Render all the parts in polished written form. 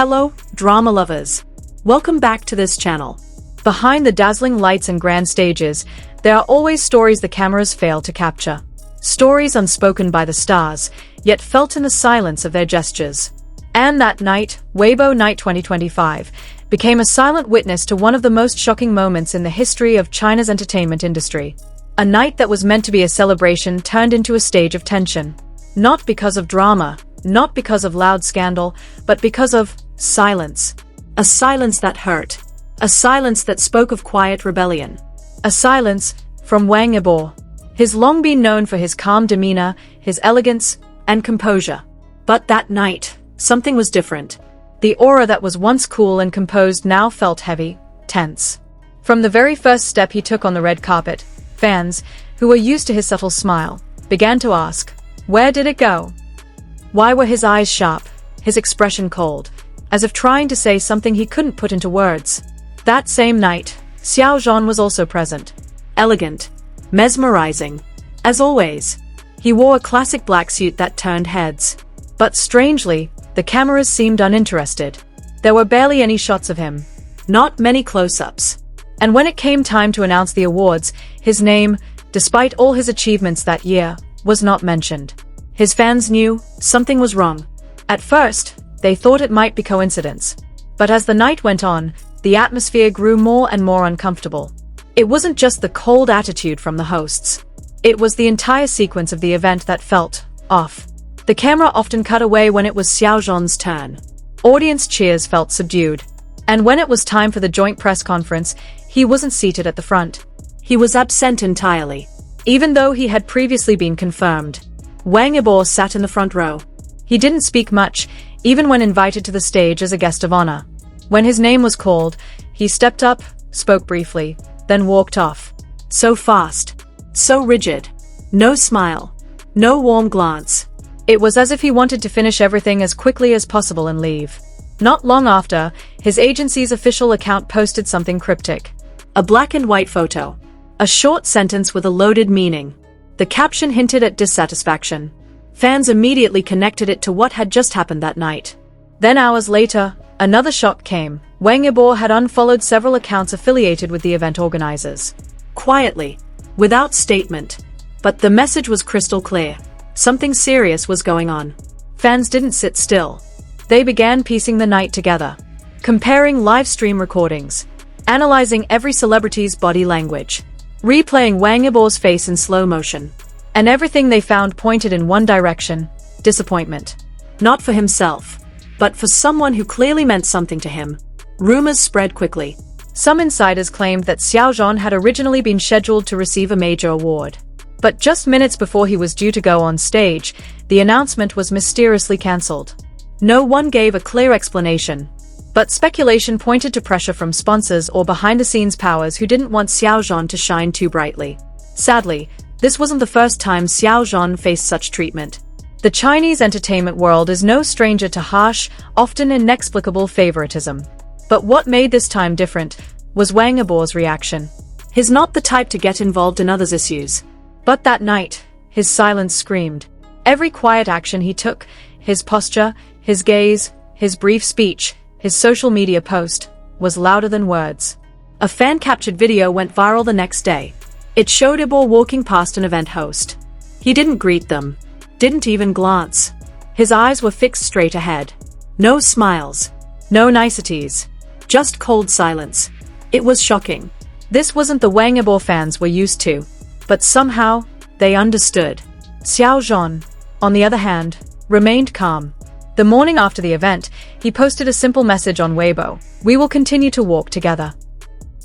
Hello, drama lovers. Welcome back to this channel. Behind the dazzling lights and grand stages, there are always stories the cameras fail to capture. Stories unspoken by the stars, yet felt in the silence of their gestures. And that night, Weibo Night 2025, became a silent witness to one of the most shocking moments in the history of China's entertainment industry. A night that was meant to be a celebration turned into a stage of tension. Not because of drama, not because of loud scandal, but because of silence. A silence that hurt. A silence that spoke of quiet rebellion. A silence from Wang Yibo. He's long been known for his calm demeanor, his elegance, and composure. But that night, something was different. The aura that was once cool and composed now felt heavy, tense. From the very first step he took on the red carpet, fans, who were used to his subtle smile, began to ask, where did it go? Why were his eyes sharp, his expression cold, as if trying to say something he couldn't put into words? That same night, Xiao Zhan was also present. Elegant, mesmerizing. As always, he wore a classic black suit that turned heads. But strangely, the cameras seemed uninterested. There were barely any shots of him. Not many close-ups. And when it came time to announce the awards, his name, despite all his achievements that year, was not mentioned. His fans knew something was wrong. At first, they thought it might be coincidence. But as the night went on, the atmosphere grew more and more uncomfortable. It wasn't just the cold attitude from the hosts. It was the entire sequence of the event that felt off. The camera often cut away when it was Xiao Zhan's turn. Audience cheers felt subdued. And when it was time for the joint press conference, he wasn't seated at the front. He was absent entirely. Even though he had previously been confirmed. Wang Yibo sat in the front row. He didn't speak much, even when invited to the stage as a guest of honor. When his name was called, he stepped up, spoke briefly, then walked off. So fast. So rigid. No smile. No warm glance. It was as if he wanted to finish everything as quickly as possible and leave. Not long after, his agency's official account posted something cryptic. A black and white photo. A short sentence with a loaded meaning. The caption hinted at dissatisfaction. Fans immediately connected it to what had just happened that night. Then hours later, another shock came. Wang Yibo had unfollowed several accounts affiliated with the event organizers. Quietly. Without statement. But the message was crystal clear. Something serious was going on. Fans didn't sit still. They began piecing the night together. Comparing live stream recordings. Analyzing every celebrity's body language. Replaying Wang Yibo's face in slow motion. And everything they found pointed in one direction: disappointment. Not for himself, but for someone who clearly meant something to him. Rumors spread quickly. Some insiders claimed that Xiao Zhan had originally been scheduled to receive a major award. But just minutes before he was due to go on stage, the announcement was mysteriously cancelled. No one gave a clear explanation. But speculation pointed to pressure from sponsors or behind-the-scenes powers who didn't want Xiao Zhan to shine too brightly. Sadly, this wasn't the first time Xiao Zhan faced such treatment. The Chinese entertainment world is no stranger to harsh, often inexplicable favoritism. But what made this time different was Wang Yibo's reaction. He's not the type to get involved in others' issues. But that night, his silence screamed. Every quiet action he took, his posture, his gaze, his brief speech, his social media post, was louder than words. A fan-captured video went viral the next day. It showed Yibo walking past an event host. He didn't greet them. Didn't even glance. His eyes were fixed straight ahead. No smiles. No niceties. Just cold silence. It was shocking. This wasn't the Wang Yibo fans were used to. But somehow, they understood. Xiao Zhan, on the other hand, remained calm. The morning after the event, he posted a simple message on Weibo: "We will continue to walk together."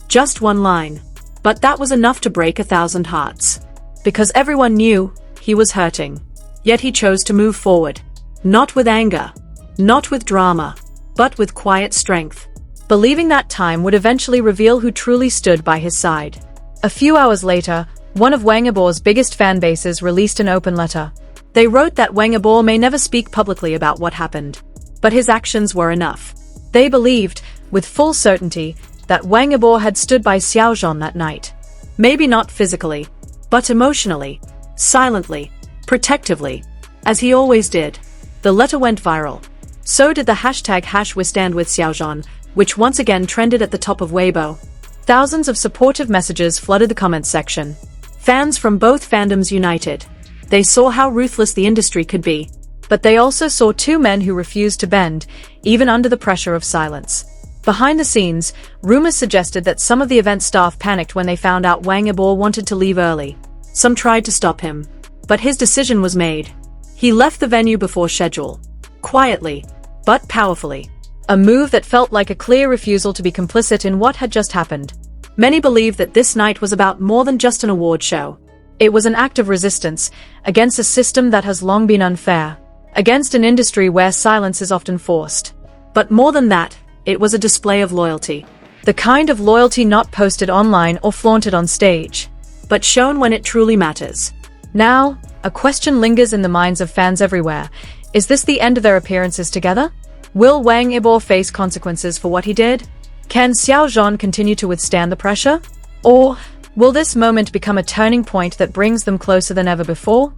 Just one line. But that was enough to break 1,000 hearts. Because everyone knew he was hurting. Yet he chose to move forward. Not with anger. Not with drama. But with quiet strength. Believing that time would eventually reveal who truly stood by his side. A few hours later, one of Wang Yibo's biggest fan bases released an open letter. They wrote that Wang Yibo may never speak publicly about what happened. But his actions were enough. They believed, with full certainty, that Wang Yibo had stood by Xiao Zhan that night. Maybe not physically, but emotionally, silently, protectively, as he always did. The letter went viral. So did the hashtag #WeStandWithXiaoZhan, which once again trended at the top of Weibo. Thousands of supportive messages flooded the comments section. Fans from both fandoms united. They saw how ruthless the industry could be. But they also saw two men who refused to bend, even under the pressure of silence. Behind the scenes, rumors suggested that some of the event staff panicked when they found out Wang Yibo wanted to leave early. Some tried to stop him. But his decision was made. He left the venue before schedule. Quietly, but powerfully. A move that felt like a clear refusal to be complicit in what had just happened. Many believe that this night was about more than just an award show. It was an act of resistance against a system that has long been unfair, against an industry where silence is often forced. But more than that, it was a display of loyalty. The kind of loyalty not posted online or flaunted on stage, but shown when it truly matters. Now, a question lingers in the minds of fans everywhere. Is this the end of their appearances together? Will Wang Yibo face consequences for what he did? Can Xiao Zhan continue to withstand the pressure? Or will this moment become a turning point that brings them closer than ever before?